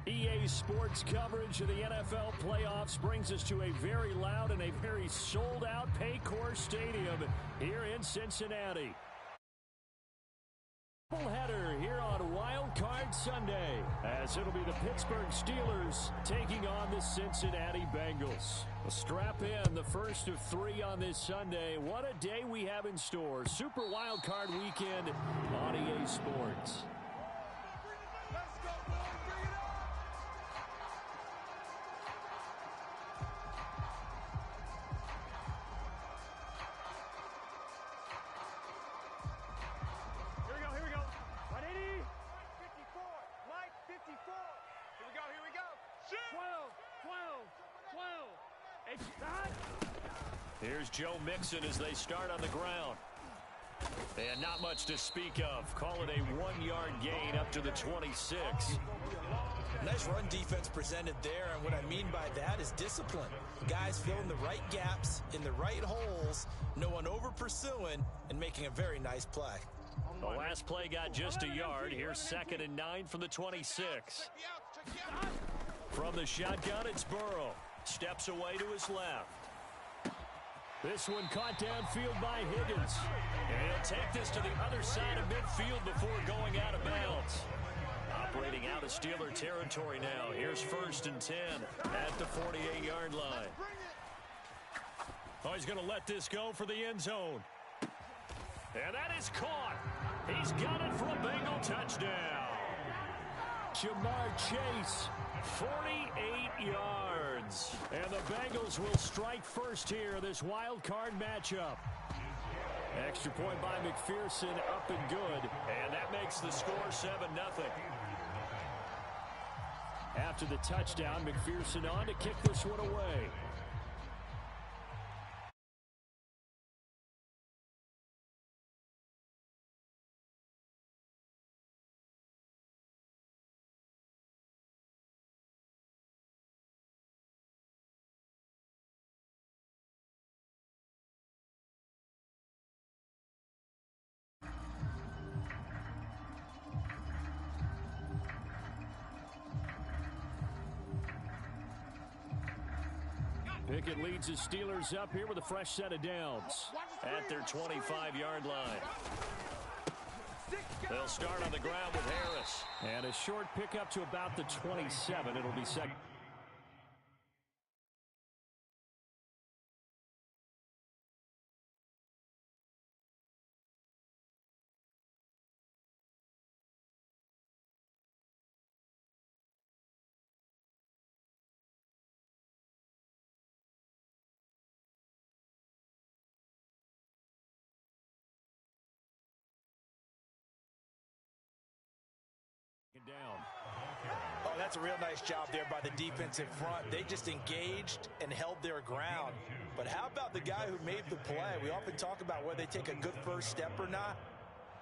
EA Sports coverage of the NFL playoffs brings us to a very loud and a very sold-out Paycor Stadium here in Cincinnati. Header here on Wild Card Sunday, as it'll be the Pittsburgh Steelers taking on the Cincinnati Bengals. Strap in, the first of 3 on this Sunday. What a day we have in store. Super Wild Card Weekend on EA Sports. Here's Joe Mixon as they start on the ground. And not much to speak of. Call it a 1-yard gain up to the 26. Nice run defense presented there, and what I mean by that is discipline. Guys filling the right gaps in the right holes, no one over pursuing, and making a very nice play. The last play got just a yard. Here's 2nd and 9 from the 26. From the shotgun, it's Burrow. Steps away to his left. This one caught downfield by Higgins. And he'll take this to the other side of midfield before going out of bounds. Operating out of Steeler territory now. Here's 1st and 10 at the 48-yard line. Oh, he's going to let this go for the end zone. And that is caught. He's got it for a Bengal touchdown. Jamar Chase, 48 yards. And the Bengals will strike first here, this wild card matchup. Extra point by McPherson, up and good. And that makes the score 7-0. After the touchdown, McPherson on to kick this one away. Pickett leads the Steelers up here with a fresh set of downs at their 25-yard line. They'll start on the ground with Harris. And a short pickup to about the 27. It'll be second. Down. Oh, that's a real nice job there by the defensive front. They just engaged and held their ground. But how about the guy who made the play? We often talk about whether they take a good first step or not.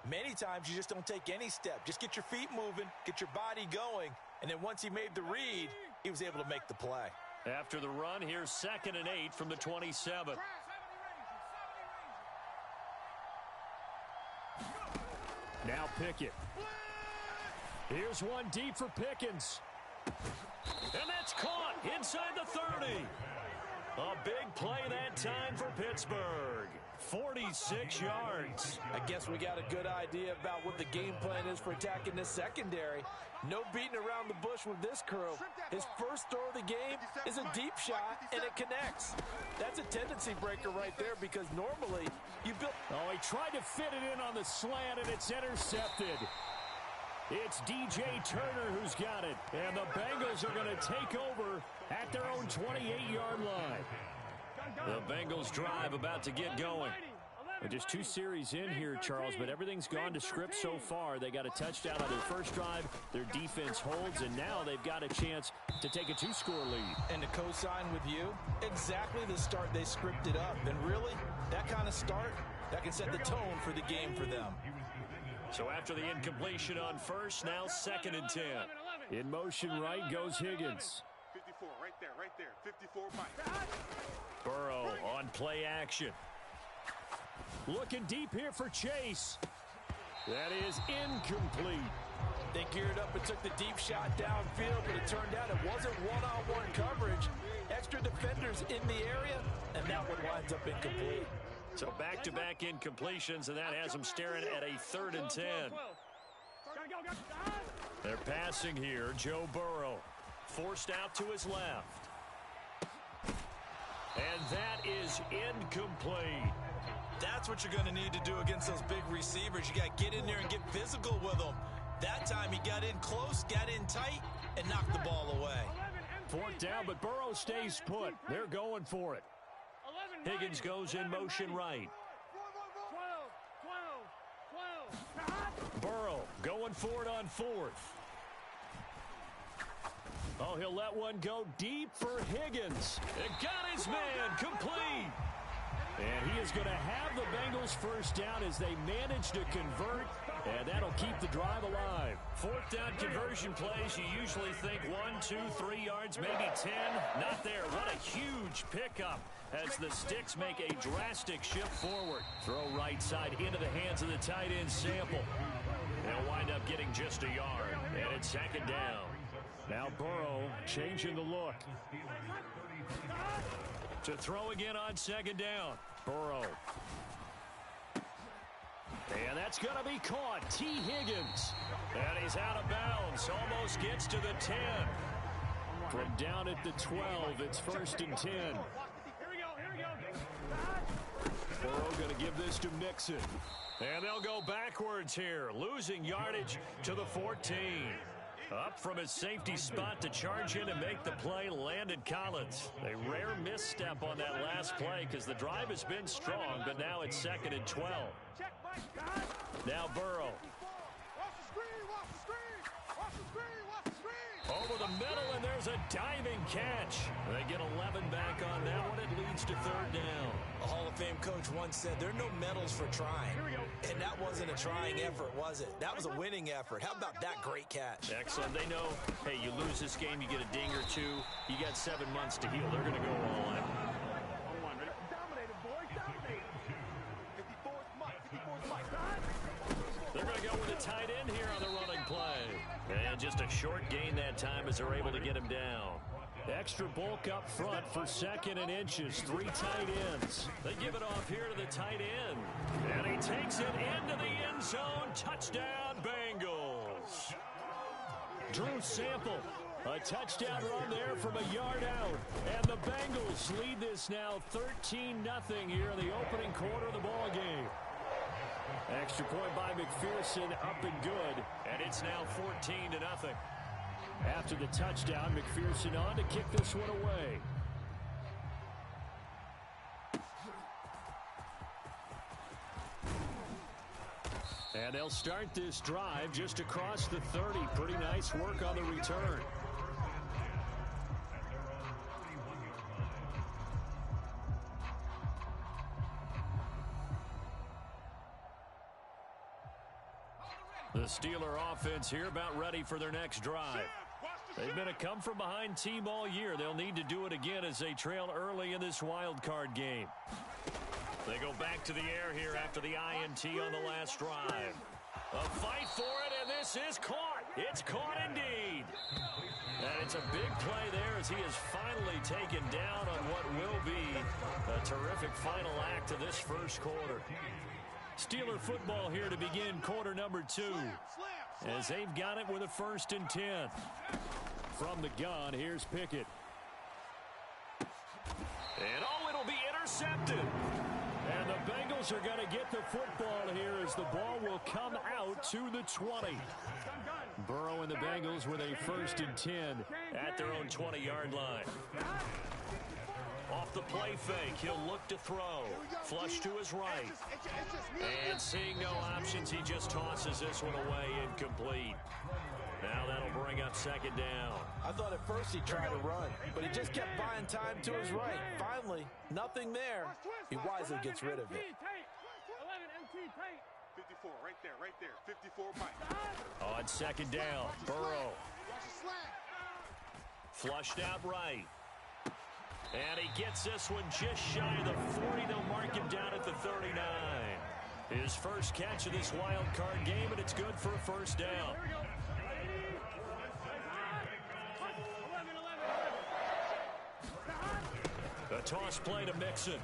Many times you just don't take any step. Just get your feet moving, get your body going, and then once he made the read, he was able to make the play. After the run, here's 2nd and 8 from the 27. Now Pickett. Here's one deep for Pickens. And that's caught inside the 30. A big play that time for Pittsburgh. 46 yards. I guess we got a good idea about what the game plan is for attacking this secondary. No beating around the bush with this crew. His first throw of the game is a deep shot, and it connects. That's a tendency breaker right there because normally you build... Oh, he tried to fit it in on the slant, and it's intercepted. It's DJ Turner who's got it. And the Bengals are going to take over at their own 28-yard line. The Bengals drive about to get going. And just 2 series in here, Charles, but everything's gone to script so far. They got a touchdown on their first drive. Their defense holds, and now they've got a chance to take a 2-score lead. And to co-sign with you, exactly the start they scripted up. And really, that kind of start, that can set the tone for the game for them. So after the incompletion on first, now 2nd and 10. In motion right goes Higgins. 54, right there. 54, Mike. Burrow on play action. Looking deep here for Chase. That is incomplete. They geared up and took the deep shot downfield, but it turned out it wasn't one-on-one coverage. Extra defenders in the area, and that one winds up incomplete. So back-to-back incompletions, and that has them staring at a 3rd and 10. They're passing here. Joe Burrow forced out to his left. And that is incomplete. That's what you're going to need to do against those big receivers. You got to get in there and get physical with them. That time he got in close, got in tight, and knocked the ball away. 4th down, but Burrow stays put. They're going for it. Higgins goes in motion right. Burrow going for it on 4th. Oh, he'll let one go deep for Higgins. It got his man complete. And he is going to have the Bengals first down as they manage to convert, and that'll keep the drive alive. 4th down conversion plays, you usually think 1, 2, 3 yards, maybe 10. Not there. What a huge pickup as the Sticks make a drastic shift forward. Throw right side into the hands of the tight end Sample. They'll wind up getting just a yard, and it's 2nd down. Now Burrow changing the look. To throw again on 2nd down. Burrow. And that's going to be caught. T. Higgins. And he's out of bounds. Almost gets to the 10. From down at the 12, it's 1st and 10. Burrow going to give this to Mixon. And they'll go backwards here. Losing yardage to the 14. Up from his safety spot to charge in and make the play, Landon Collins. A rare misstep on that last play because the drive has been strong, but now it's 2nd and 12. Now Burrow. Over the middle, and there's a diving catch. They get 11 back on that one. It leads to 3rd down. A Hall of Fame coach once said there are no medals for trying. And that wasn't a trying effort, was it? That was a winning effort. How about that great catch? Excellent. They know, hey, you lose this game, you get a ding or two. You got 7 months to heal. They're going to go all out. They're going to go with a tight end here on the running play. And just a short gain that time as they're able to get him down. Extra bulk up front for 2nd and inches. 3 tight ends. They give it off here to the tight end. And he takes it into the end zone. Touchdown, Bengals. Drew Sample. A touchdown run there from a yard out. And the Bengals lead this now 13-0 here in the opening quarter of the ball game. Extra point by McPherson, up and good, and it's now 14-0. After the touchdown, McPherson on to kick this one away. And they'll start this drive just across the 30. Pretty nice work on the return. The Steeler offense here about ready for their next drive. They've been a come-from-behind team all year. They'll need to do it again as they trail early in this wild card game. They go back to the air here after the INT on the last drive. A fight for it, and this is caught. It's caught indeed. And it's a big play there as he is finally taken down on what will be a terrific final act of this first quarter. Steeler football here to begin quarter number 2 as they've got it with a 1st and 10. From the gun, here's Pickett. And it'll be intercepted. And the Bengals are going to get the football here as the ball will come out to the 20. Burrow and the Bengals with a 1st and 10 at their own 20-yard line. Off the play fake, he'll look to throw. Flush to his right. And seeing no options, he just tosses this one away, incomplete. Now that'll bring up 2nd down. I thought at first he tried to run, but he just kept buying time to his right. Finally, nothing there. He wisely gets rid of it. 54, right there. 54, Mike. On 2nd down, Burrow. Flushed out right. And he gets this one just shy of the 40. They'll mark him down at the 39. His first catch of this wild card game, and it's good for a 1st down. A toss play to Mixon.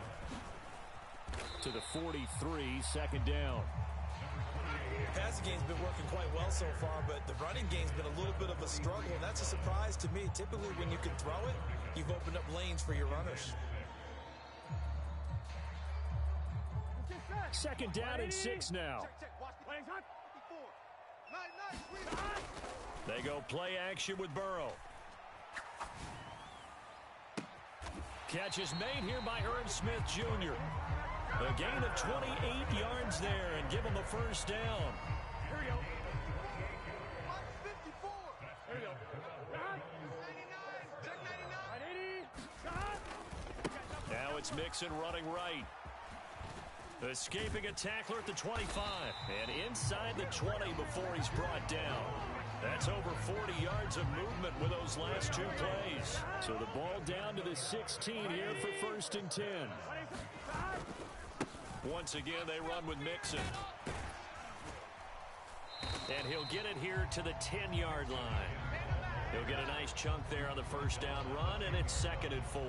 To the 43, second down. The passing game's been working quite well so far, but the running game's been a little bit of a struggle, and that's a surprise to me. Typically, when you can throw it, you've opened up lanes for your runners. Second down and 6 now. They go play action with Burrow. Catch is made here by Irv Smith Jr. A gain of 28 yards there and give him a first down. Here we go. 54. Here we go. 99. Check 99. Now it's Mixon running right. Escaping a tackler at the 25. And inside the 20 before he's brought down. That's over 40 yards of movement with those last 2 plays. So the ball down to the 16 here for 1st and 10. Once again, they run with Mixon. And he'll get it here to the 10-yard line. He'll get a nice chunk there on the first down run, and it's 2nd and 4.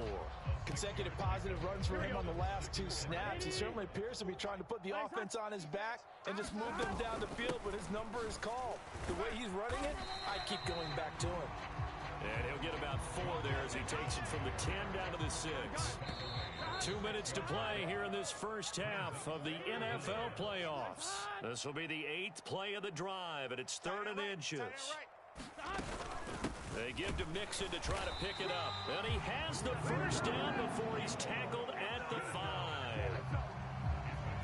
Consecutive positive runs for him on the last 2 snaps. He certainly appears to be trying to put the offense on his back and just move them down the field, but his number is called. The way he's running it, I keep going back to him. And he'll get about 4 there as he takes it from the 10 down to the 6. 2 minutes to play here in this first half of the NFL playoffs. This will be the 8th play of the drive, and it's 3rd and inches. They give to Mixon to try to pick it up. And he has the first down before he's tackled at the 5.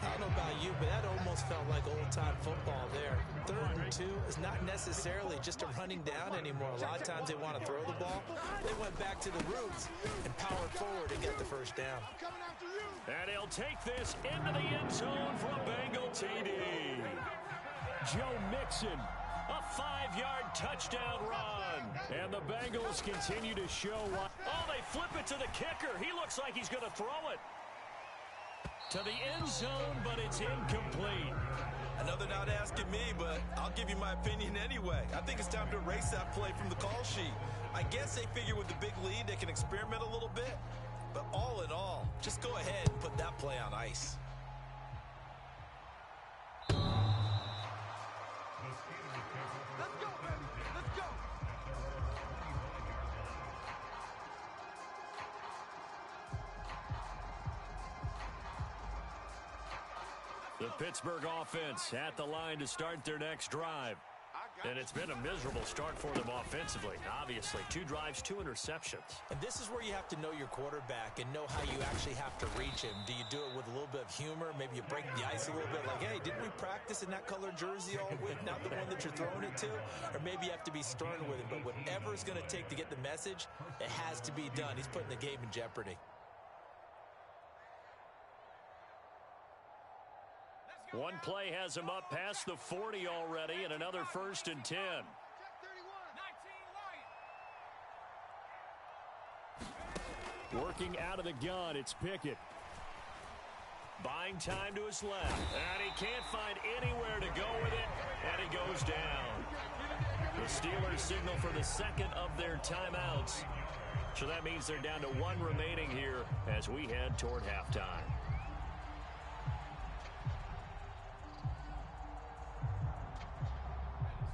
I don't know about you, but that almost felt like old-time football there. 3rd and 2 is not necessarily just a running down anymore. A lot of times they want to throw the ball. They went back to the roots and powered forward and get the first down. And he'll take this into the end zone for a Bengal TD. Joe Mixon, a 5-yard touchdown run. And the Bengals continue to show what. Oh, they flip it to the kicker. He looks like he's going to throw it to the end zone, but it's incomplete. Another not asking me, but I'll give you my opinion anyway. I think it's time to erase that play from the call sheet. I guess they figure with the big lead they can experiment a little bit. But all in all, just go ahead and put that play on ice. Let's go, baby. Let's go. The Pittsburgh offense at the line to start their next drive. And it's been a miserable start for them offensively. Obviously, 2 drives, 2 interceptions. And this is where you have to know your quarterback and know how you actually have to reach him. Do you do it with a little bit of humor? Maybe you break the ice a little bit like, hey, didn't we practice in that color jersey all week? Not the one that you're throwing it to? Or maybe you have to be stern with him. But whatever it's going to take to get the message, it has to be done. He's putting the game in jeopardy. One play has him up past the 40 already, and another 1st and 10. Working out of the gun, it's Pickett. Buying time to his left, and he can't find anywhere to go with it, and he goes down. The Steelers signal for the 2nd of their timeouts, so that means they're down to 1 remaining here as we head toward halftime.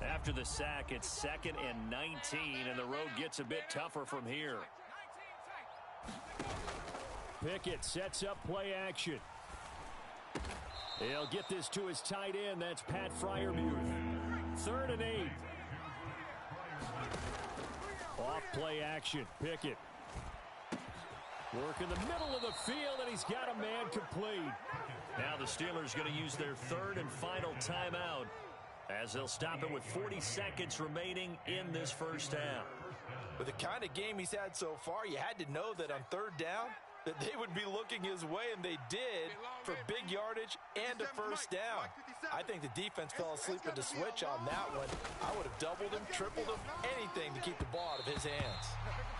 After the sack, it's 2nd and 19, and the road gets a bit tougher from here. Pickett sets up play action. He'll get this to his tight end. That's Pat Freiermuth. 3rd and 8. Off play action. Pickett. Work in the middle of the field, and he's got a man complete. Now the Steelers going to use their 3rd and final timeout, as they'll stop it with 40 seconds remaining in this first half. With the kind of game he's had so far, you had to know that on 3rd down, that they would be looking his way, and they did, for big yardage and a first down. I think the defense fell asleep at the switch on that one. I would have doubled him, tripled him, anything to keep the ball out of his hands.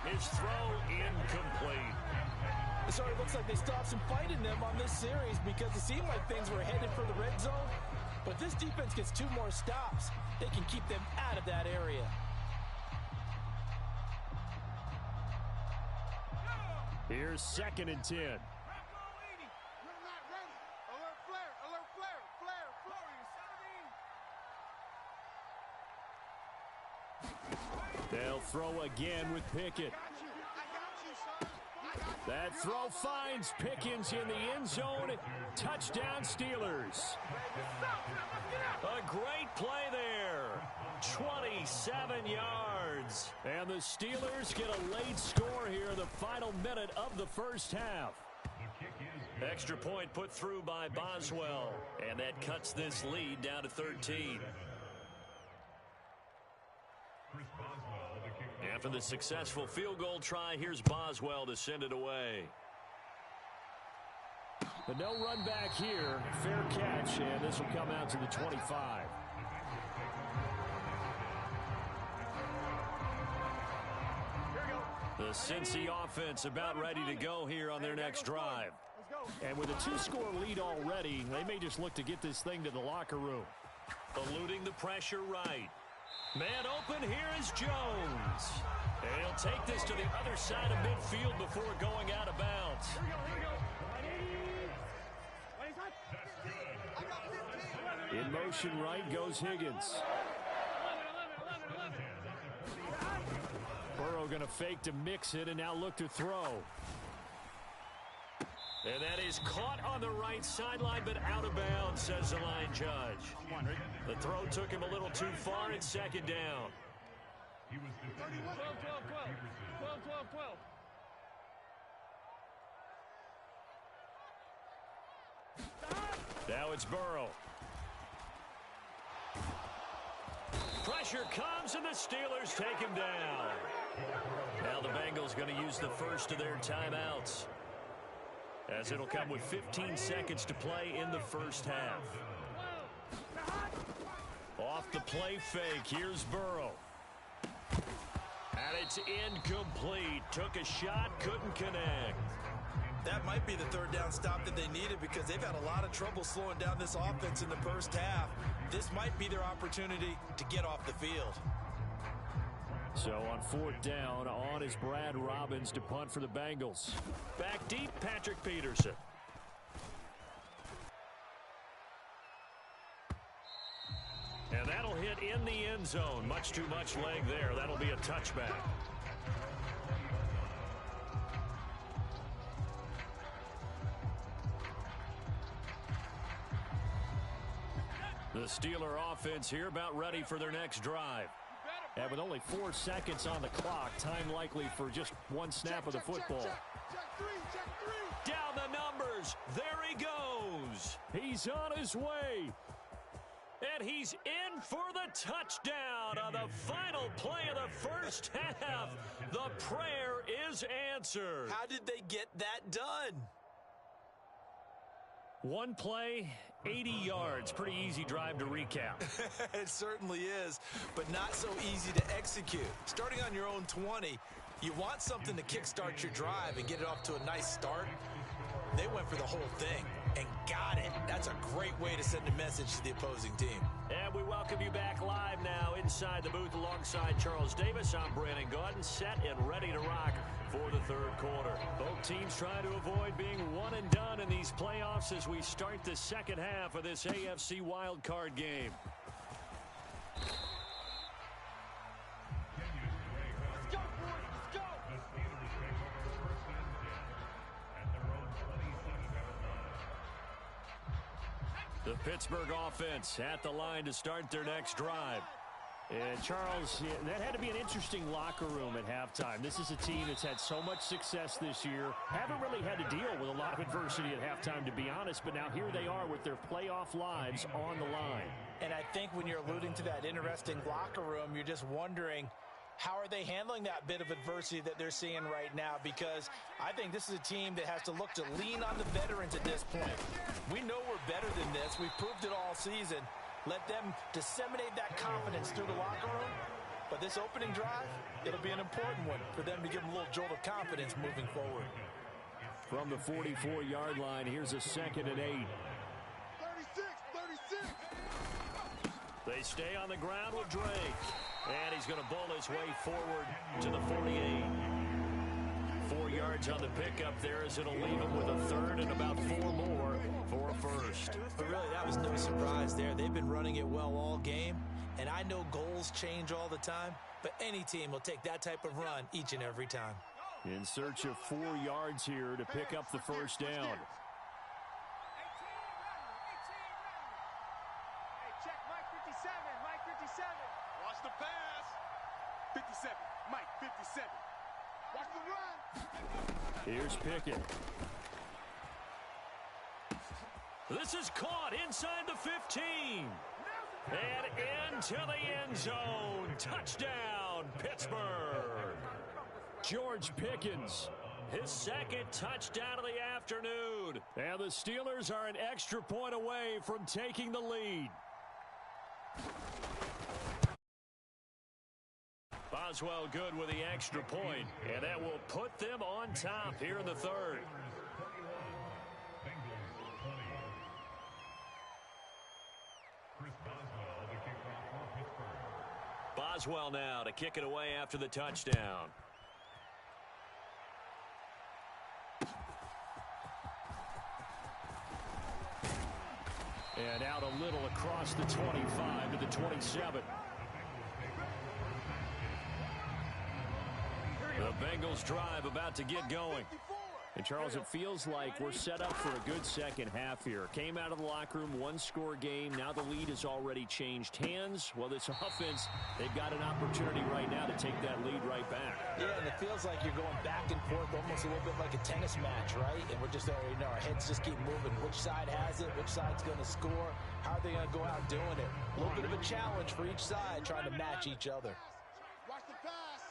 His throw incomplete. So it looks like they stopped some fight in them on this series because it seemed like things were headed for the red zone. But this defense gets 2 more stops. They can keep them out of that area. Here's 2nd and 10. You're not ready. Alert flare. Alert flare. Flare. Flare. They'll throw again with Pickett. That throw finds Pickens in the end zone. Touchdown, Steelers. A great play there. 27 yards. And the Steelers get a late score here in the final minute of the first half. Extra point put through by Boswell. And that cuts this lead down to 13. After the successful field goal try, here's Boswell to send it away. But no run back here. Fair catch, and this will come out to the 25. The Cincy offense about ready to go here on their next drive. And with a 2-score lead already, they may just look to get this thing to the locker room. Eluding the pressure right. Man open, here is Jones. And he'll take this to the other side of midfield before going out of bounds. In motion right goes Higgins. Burrow going to fake to mix it and now look to throw. And that is caught on the right sideline, but out of bounds, says the line judge. The throw took him a little too far. It's 2nd down. 12. Now it's Burrow. Pressure comes, and the Steelers take him down. Now the Bengals going to use the first of their timeouts, as it'll come with 15 seconds to play in the first half. Off the play fake, here's Burrow. And it's incomplete. Took a shot, couldn't connect. That might be the 3rd down stop that they needed, because they've had a lot of trouble slowing down this offense in the first half. This might be their opportunity to get off the field. So on 4th down, on is Brad Robbins to punt for the Bengals. Back deep, Patrick Peterson. And that'll hit in the end zone. Much too much leg there. That'll be a touchback. The Steeler offense here about ready for their next drive. And with only 4 seconds on the clock, time likely for just one snap of the football. Down the numbers. There he goes. He's on his way. And he's in for the touchdown on the final play of the first half. The prayer is answered. How did they get that done? One play, 80 yards. Pretty easy drive to recap. It certainly is, but not so easy to execute. Starting on your own 20, you want something to kickstart your drive and get it off to a nice start. They went for the whole thing and got it. That's a great way to send a message to the opposing team. And we welcome you back live now inside the booth alongside Charles Davis. I'm Brandon Gaudin, set and ready to rock for the 3rd quarter. Both teams trying to avoid being one and done in these playoffs as we start the second half of this AFC wildcard game. The Pittsburgh offense at the line to start their next drive. And Charles, that had to be an interesting locker room at halftime. This is a team that's had so much success this year. Haven't really had to deal with a lot of adversity at halftime, to be honest. But now here they are with their playoff lives on the line. And I think when you're alluding to that interesting locker room, you're just wondering, how are they handling that bit of adversity that they're seeing right now? Because I think this is a team that has to look to lean on the veterans at this point. We know we're better than this. We've proved it all season. Let them disseminate that confidence through the locker room. But this opening drive, it'll be an important one for them to give them a little jolt of confidence moving forward. From the 44-yard line, here's a 2nd and 8. 36. They stay on the ground with Drake. And he's going to bowl his way forward to the 48. 4 yards yards on the pickup there, as it'll leave them with a third and about 4 more for a first. But really, that was no surprise there. They've been running it well all game, and I know goals change all the time, but any team will take that type of run each and every time. In search of 4 yards here to pick up the first down. Hey, check Mike 57. Mike 57. Watch the pass. 57. Mike 57. Watch the run. Here's Pickett. This is caught inside the 15. And into the end zone. Touchdown, Pittsburgh. George Pickens, his second touchdown of the afternoon. And the Steelers are an extra point away from taking the lead. Boswell good with the extra point, and that will put them on top here in the third. Boswell now to kick it away after the touchdown. And out a little across the 25 to the 27. The Bengals drive about to get going. And, Charles, it feels like we're set up for a good second half here. Came out of the locker room, one-score game. Now the lead has already changed hands. Well, this offense, they've got an opportunity right now to take that lead right back. Yeah, and it feels like you're going back and forth almost a little bit like a tennis match, right? And we're just already know our heads just keep moving. Which side has it? Which side's going to score? How are they going to go out doing it? A little bit of a challenge for each side trying to match each other. Watch the pass.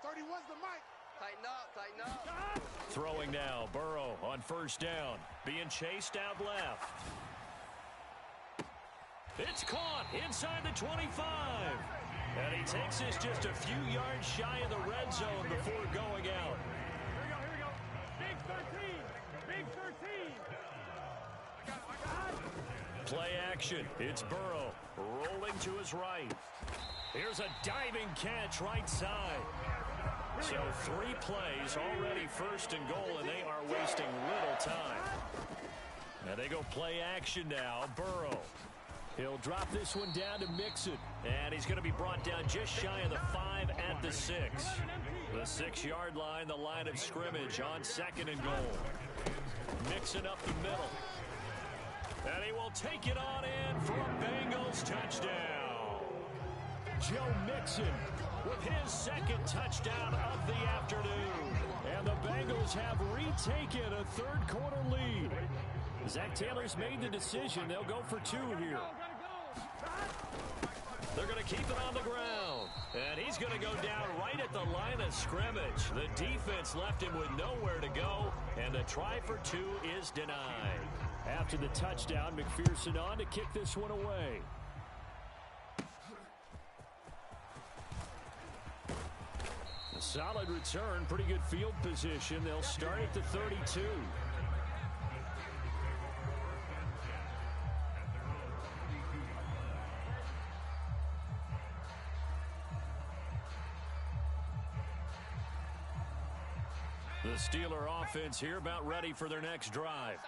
31's the mic. Tighten up, tighten up. Throwing now, Burrow on first down. Being chased out left. It's caught inside the 25. And he takes this just a few yards shy of the red zone before going out. Here we go. Big 13. Big 13. I got it. Play action. It's Burrow rolling to his right. Here's a diving catch right side. So 3 plays already first and goal, and they are wasting little time. Now they go play action now. Burrow. He'll drop this one down to Mixon. And he's going to be brought down just shy of the 5 at the 6. The 6-yard line, the line of scrimmage on second and goal. Mixon up the middle. And he will take it on in for a Bengals touchdown. Joe Mixon with his second touchdown of the afternoon. And the Bengals have retaken a third-quarter lead. Zach Taylor's made the decision. They'll go for 2 here. They're going to keep it on the ground. And he's going to go down right at the line of scrimmage. The defense left him with nowhere to go. And the try for 2 is denied. After the touchdown, McPherson on to kick this one away. A solid return, pretty good field position. They'll start at the 32. The Steeler offense here about ready for their next drive.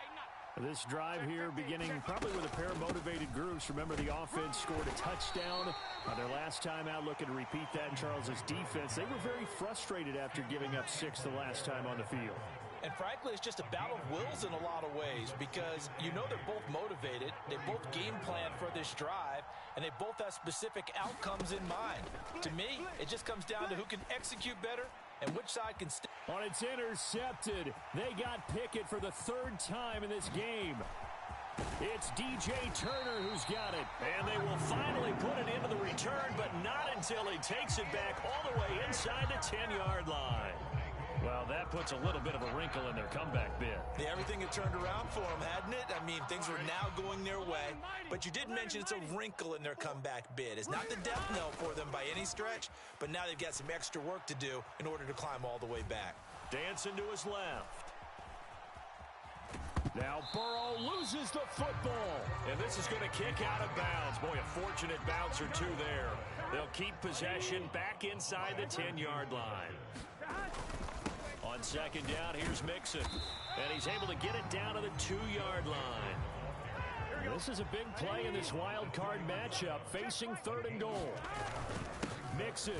This drive here beginning probably with a pair of motivated groups. Remember, the offense scored a touchdown their last time out, looking to repeat that in Charles's defense. They were very frustrated after giving up 6 the last time on the field. And frankly, it's just a battle of wills in a lot of ways, because you know they're both motivated, they both game plan for this drive, and they both have specific outcomes in mind. To me, it just comes down to who can execute better and which side can stay. On it's intercepted. They got Pickett for the 3rd time in this game. It's DJ Turner who's got it. And they will finally put it into the return, but not until he takes it back all the way inside the 10-yard line. Well, that puts a little bit of a wrinkle in their comeback bid. Yeah, everything had turned around for them, hadn't it? I mean, things were now going their way. But you did mention it's a wrinkle in their comeback bid. It's not the death knell for them by any stretch, but now they've got some extra work to do in order to climb all the way back. Dancing to his left. Now Burrow loses the football. And this is going to kick out of bounds. Boy, a fortunate bounce or 2 there. They'll keep possession back inside the 10-yard line. On On second down, here's Mixon. And he's able to get it down to the 2-yard line. This is a big play in this wild card matchup, facing 3rd and goal. Mixon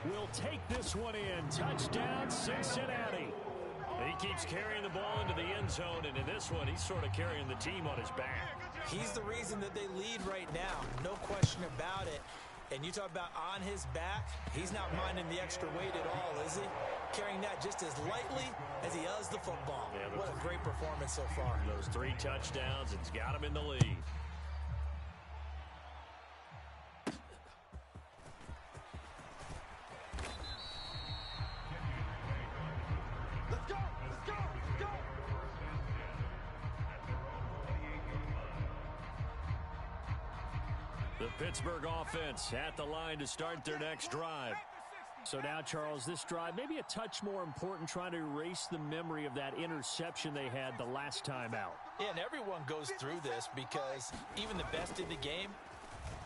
will take this one in. Touchdown, Cincinnati. He keeps carrying the ball into the end zone, and in this one, he's sort of carrying the team on his back. He's the reason that they lead right now. No question about it. And you talk about on his back, he's not minding the extra weight at all, is he? Carrying that just as lightly as he does the football. Yeah, what a great performance so far. Those 3 touchdowns, it's got him in the lead. Let's go! Let's go! Let's go! The Pittsburgh offense at the line to start their next drive. So now, Charles, this drive maybe a touch more important, trying to erase the memory of that interception they had the last time out. Yeah, and everyone goes through this because even the best in the game,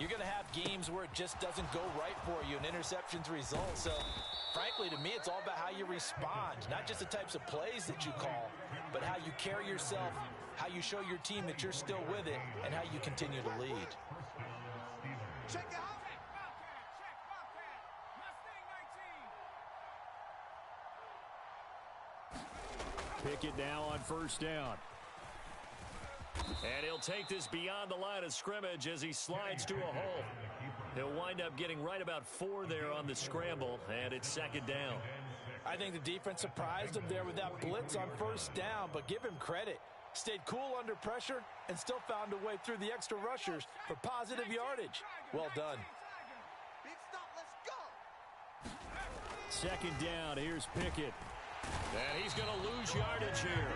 you're going to have games where it just doesn't go right for you and interceptions result. So, frankly, to me, it's all about how you respond, not just the types of plays that you call, but how you carry yourself, how you show your team that you're still with it, and how you continue to lead. Check out. Pickett now on 1st down. And he'll take this beyond the line of scrimmage as he slides to a hole. He'll wind up getting right about 4 there on the scramble, and it's 2nd down. I think the defense surprised him there with that blitz on 1st down, but give him credit. Stayed cool under pressure and still found a way through the extra rushers for positive yardage. Well done. Big stop, let's go. 2nd down, here's Pickett. And he's going to lose yardage here,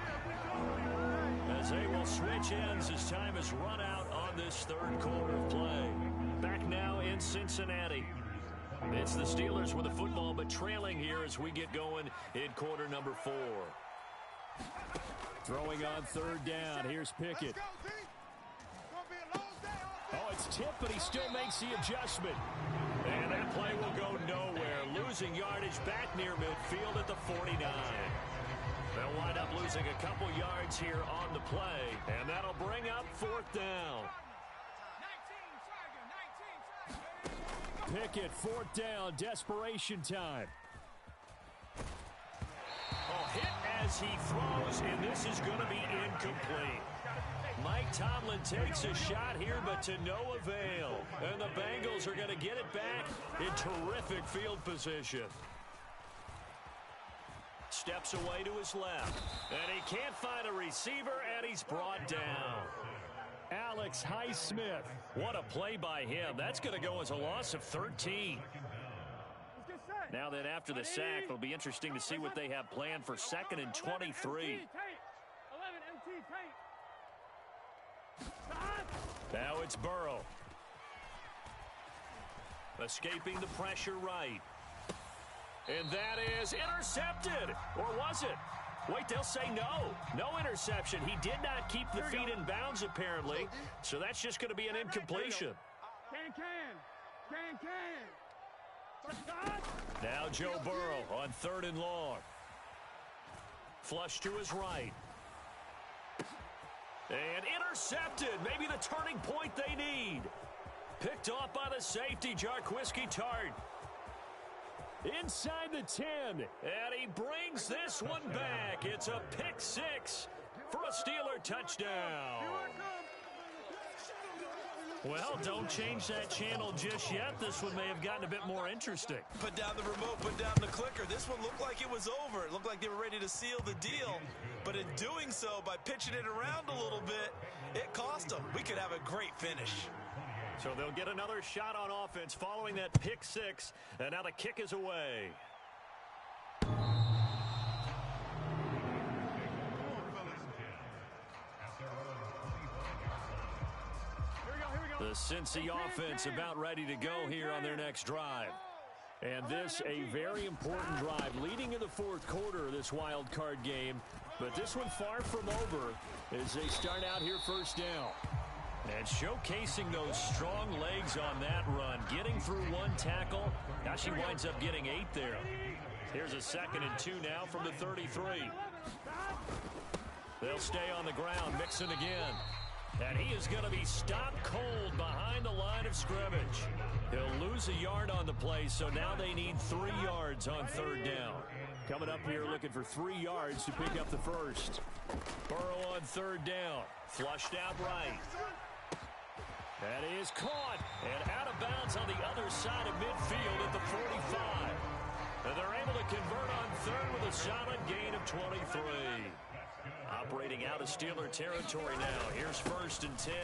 as they will switch ends as time is run out on this 3rd quarter of play. Back now in Cincinnati. It's the Steelers with the football, but trailing here as we get going in quarter number 4. Throwing on 3rd down, here's Pickett. Oh, it's tipped, but he still makes the adjustment. And that play will go nowhere. Losing yardage back near midfield at the 49. They'll wind up losing a couple yards here on the play. And that'll bring up 4th down. Pickett, 4th down, desperation time. Oh, hit as he throws, and this is going to be incomplete. Mike Tomlin takes a shot here, but to no avail. And the Bengals are going to get it back in terrific field position. Steps away to his left. And he can't find a receiver, and he's brought down. Alex Highsmith. What a play by him. That's going to go as a loss of 13. Now that after the sack, it'll be interesting to see what they have planned for 2nd and 23. Now it's Burrow. Escaping the pressure right. And that is intercepted. Or was it? Wait, they'll say no. No interception. He did not keep the feet in bounds, apparently. So that's just going to be an incompletion. Now Joe Burrow on 3rd and long. Flush to his right. And intercepted. Maybe the turning point they need. Picked off by the safety, Jarquiski Tart. Inside the 10. And he brings this one back. It's a pick 6 for a Steeler touchdown. Well, don't change that channel just yet. This one may have gotten a bit more interesting. Put down the remote, put down the clicker. This one looked like it was over. It looked like they were ready to seal the deal. But in doing so, by pitching it around a little bit, it cost them. We could have a great finish. So they'll get another shot on offense following that pick 6. And now the kick is away. The Cincy offense about ready to go here on their next drive. And this a very important drive leading in the 4th quarter of this wild card game. But this one far from over as they start out here 1st down. And showcasing those strong legs on that run. Getting through 1 tackle. Now she winds up getting 8 there. Here's a 2nd and 2 now from the 33. They'll stay on the ground, Mixon again. And he is going to be stopped cold behind the line of scrimmage. He'll lose a yard on the play, so now they need 3 yards on 3rd down. Coming up here looking for 3 yards to pick up the first. Burrow on 3rd down. Flushed out right. That is caught and out of bounds on the other side of midfield at the 45. And they're able to convert on 3rd with a solid gain of 23. Operating out of Steeler territory now. Here's 1st and 10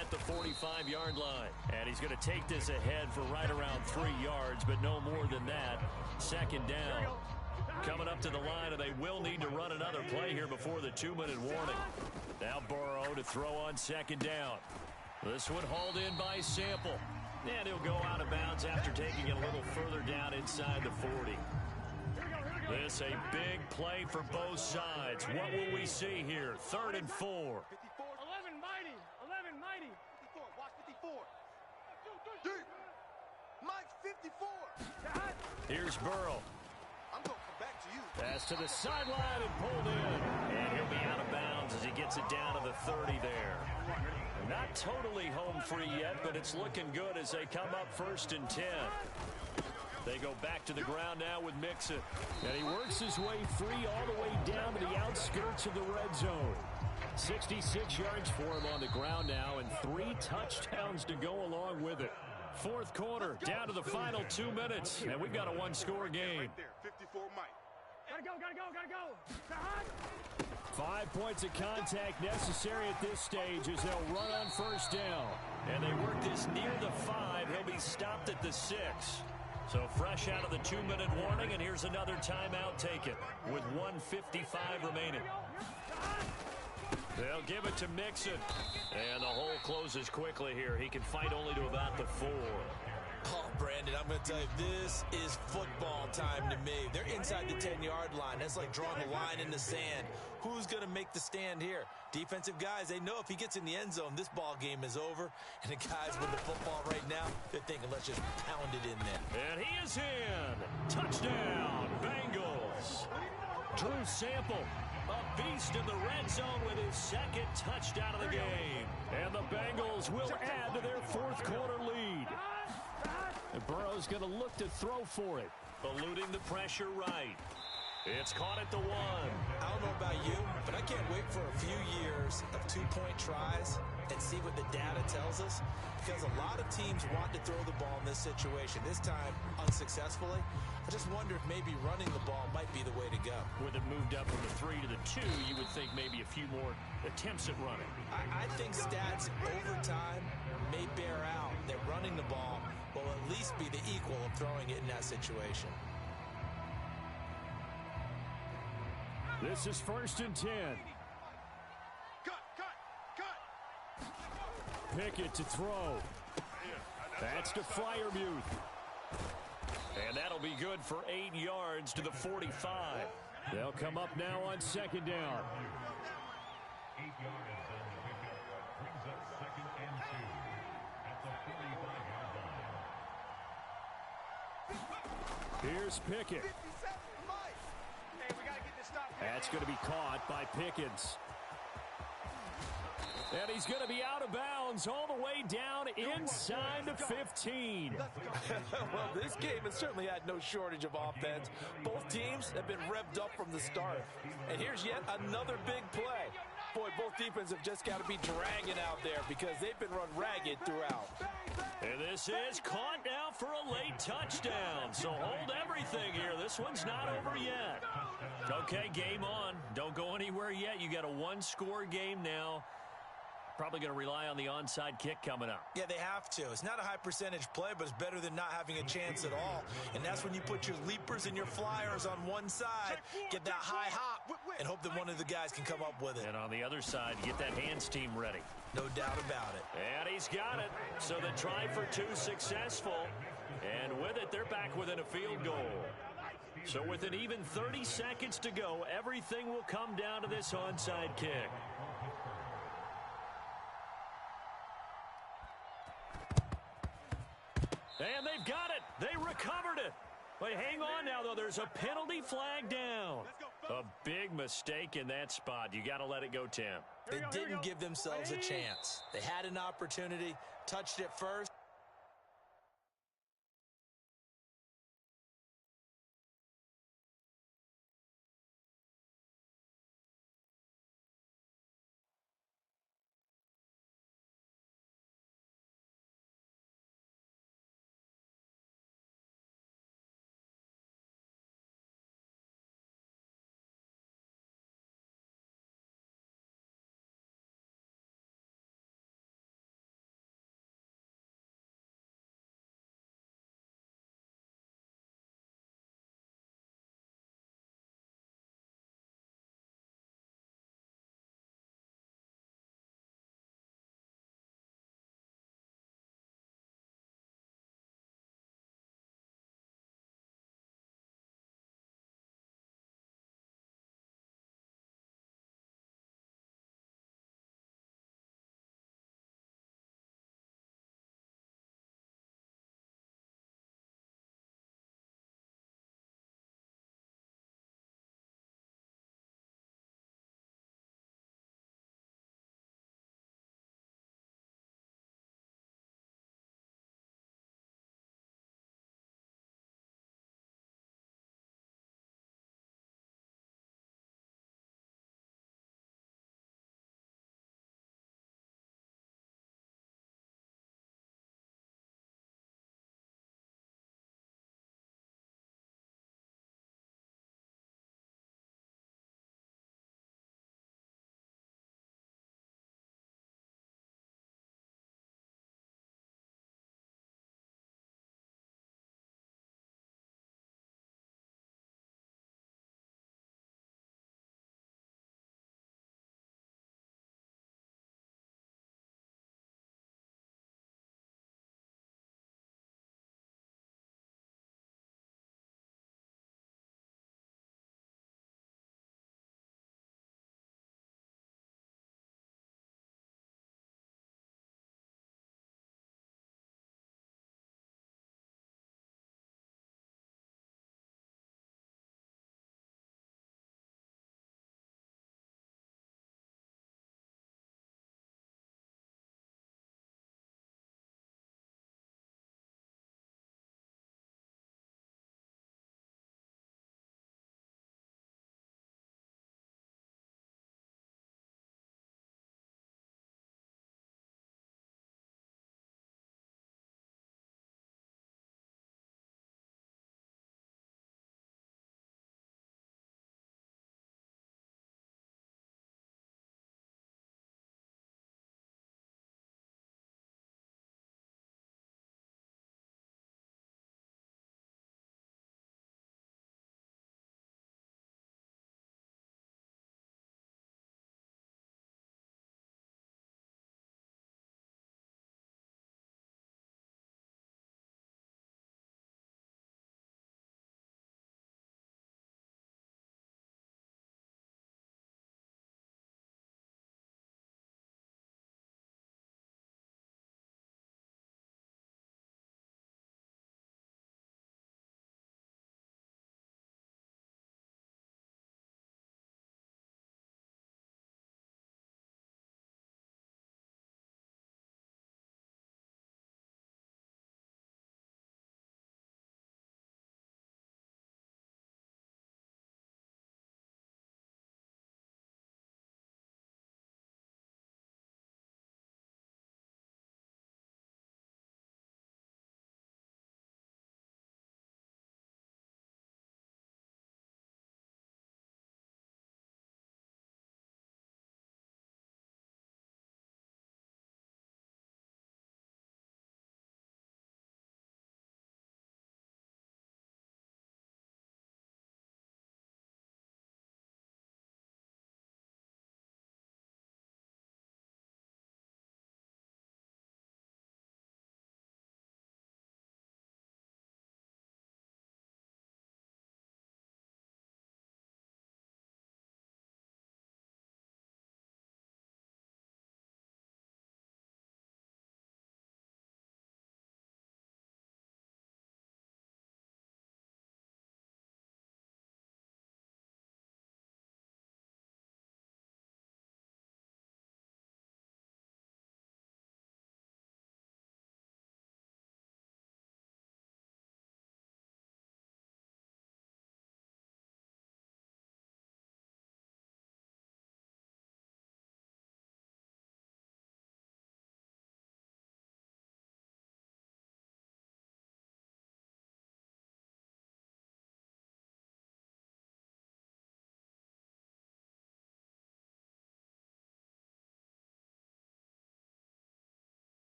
at the 45-yard line. And he's going to take this ahead for right around 3 yards, but no more than that. 2nd down. Coming up to the line, and they will need to run another play here before the 2-minute warning. Now Burrow to throw on 2nd down. This one hauled in by Sample. And he'll go out of bounds after taking it a little further down inside the 40. This a big play for both sides. What will we see here? 3rd and 4. 11 mighty. 11 mighty. 54. Watch 54. Deep. Mike 54. Here's Burrow. I'm going to come back to you. Pass to the sideline and pulled in. And he'll be out of bounds as he gets it down to the 30 there. Not totally home free yet, but it's looking good as they come up 1st and 10. They go back to the ground now with Mixon. And he works his way free all the way down to the outskirts of the red zone. 66 yards for him on the ground now and 3 touchdowns to go along with it. 4th quarter, down to the final 2 minutes. And we've got a 1-score game. Right there, 54 Mike. Gotta go. 5 points of contact necessary at this stage as they'll run on 1st down. And they work this near the 5. He'll be stopped at the 6. So fresh out of the 2-minute warning, and here's another timeout taken with 1:55 remaining. They'll give it to Mixon. And the hole closes quickly here. He can fight only to about the 4. Oh, Brandon, I'm going to tell you, this is football time to me. They're inside the 10-yard line. That's like drawing a line in the sand. Who's going to make the stand here? Defensive guys, they know if he gets in the end zone, this ball game is over. And the guys with the football right now, they're thinking, let's just pound it in there. And he is in. Touchdown, Bengals. Drew Sample, a beast in the red zone with his 2nd touchdown of the game. And the Bengals will add to their 4th quarter lead. And Burrow's going to look to throw for it. Eluding the pressure right. It's caught at the 1. I don't know about you, but I can't wait for a few years of 2-point tries and see what the data tells us. Because a lot of teams want to throw the ball in this situation. This time, unsuccessfully. I just wonder if maybe running the ball might be the way to go. With it moved up from the 3 to the 2, you would think maybe a few more attempts at running. I think stats over time may bear out that running the ball will at least be the equal of throwing it in that situation. This is 1st and 10. Cut. Pickett to throw. That's to Freiermuth. And that'll be good for 8 yards to the 45. They'll come up now on 2nd down. 8 yards on the pickup. Brings up 2nd and 2 at the 45-yard line. Here's Pickett. 57 Mike. Hey, we got to get this stop. That's going to be caught by Pickens. And he's going to be out of bounds all the way down inside the 15. Well, this game has certainly had no shortage of offense. Both teams have been revved up from the start. And here's yet another big play. Boy, both defenses have just got to be dragging out there because they've been run ragged throughout. And this is caught now for a late touchdown. So hold everything here. This one's not over yet. Okay, game on. Don't go anywhere yet. You got a 1-score game now. Probably going to rely on the onside kick coming up. Yeah, they have to. It's not a high percentage play, but it's better than not having a chance at all. And that's when you put your leapers and your flyers on one side, get that high hop, and hope that one of the guys can come up with it. And on the other side, get that hands team ready. No doubt about it. And he's got it. So the try for 2 successful. And with it, they're back within a field goal. So with an even 30 seconds to go, everything will come down to this onside kick. And they've got it. They recovered it. But hang on now, though. There's a penalty flag down. A big mistake in that spot. You got to let it go, Tim. They didn't give themselves a chance. They had an opportunity, touched it first.